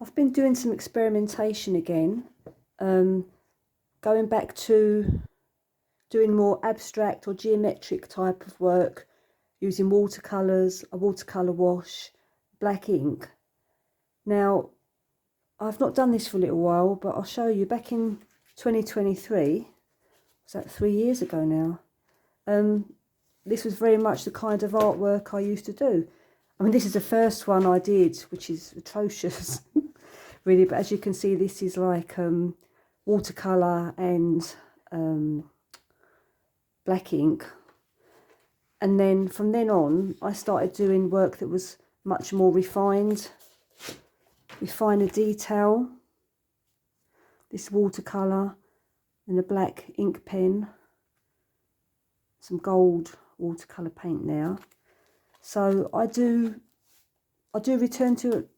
I've been doing some experimentation again, going back to doing more abstract or geometric type of work using watercolours, a watercolour wash, black ink. Now, I've not done this for a little while, but I'll show you. Back in 2023, was that 3 years ago now, this was very much the kind of artwork I used to do. I mean, this is the first one I did, which is atrocious, really. But as you can see, this is like watercolour and black ink. And then from then on, I started doing work that was much more refined, finer detail. This watercolour and a black ink pen, some gold watercolour paint now. So I do return to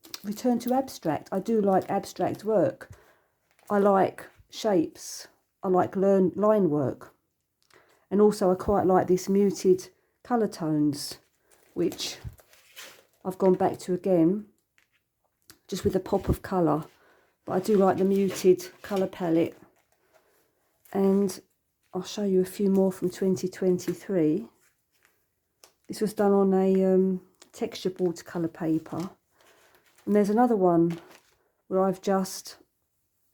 abstract. I do like abstract work. I like shapes. I like line work. And also I quite like this muted colour tones, which I've gone back to again, just with a pop of colour. But I do like the muted colour palette. And I'll show you a few more from 2023. This was done on a textured watercolour paper. And there's another one where I've just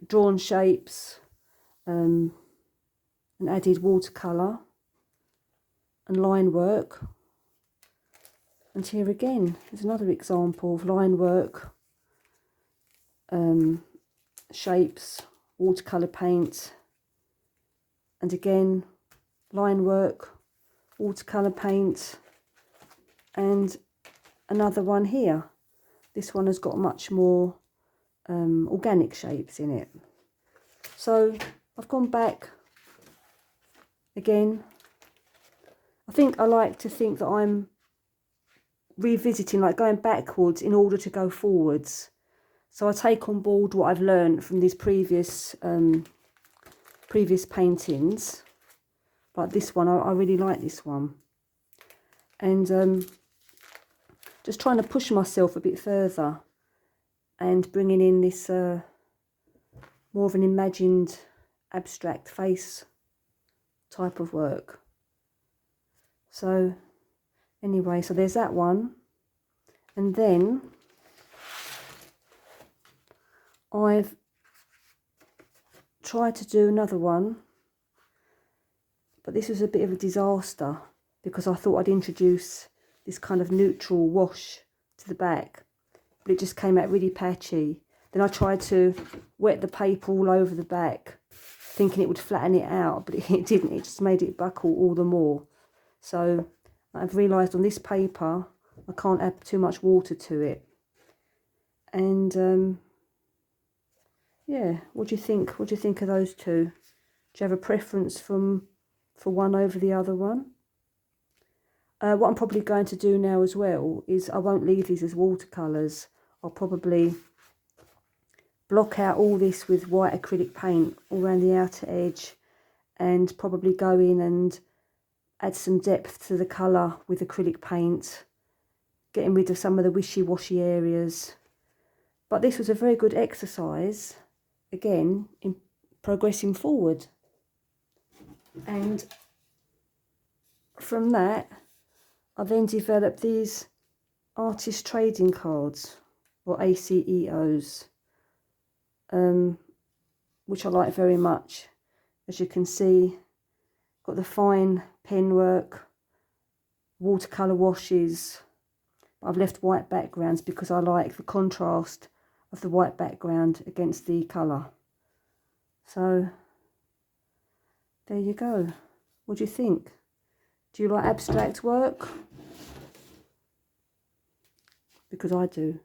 drawn shapes and added watercolour and line work. And here again, there's another example of line work, shapes, watercolour paint, and again, line work, watercolour paint, and another one here. This one has got much more organic shapes in it. So I've gone back again. I think I like to think that I'm revisiting, like going backwards in order to go forwards. So I take on board what I've learned from these previous paintings. Like this one, I really like this one. And just trying to push myself a bit further and bringing in this more of an imagined abstract face type of work. So anyway, so there's that one. And then I've tried to do another one, but this was a bit of a disaster because I thought I'd introduce this kind of neutral wash to the back, but it just came out really patchy. Then I tried to wet the paper all over the back, thinking it would flatten it out, but it didn't. It just made it buckle all the more. So I've realised on this paper I can't add too much water to it. And yeah, what do you think? What do you think of those two? Do you have a preference for one over the other one? What I'm probably going to do now as well is I won't leave these as watercolours. I'll probably block out all this with white acrylic paint all around the outer edge, and probably go in and add some depth to the colour with acrylic paint, getting rid of some of the wishy-washy areas. But this was a very good exercise, again, in progressing forward. And from that, I then developed these artist trading cards, or ACEOs, which I like very much. As you can see, got the fine pen work, watercolour washes. I've left white backgrounds because I like the contrast of the white background against the colour. So there you go. What do you think? Do you like abstract work? Because I do.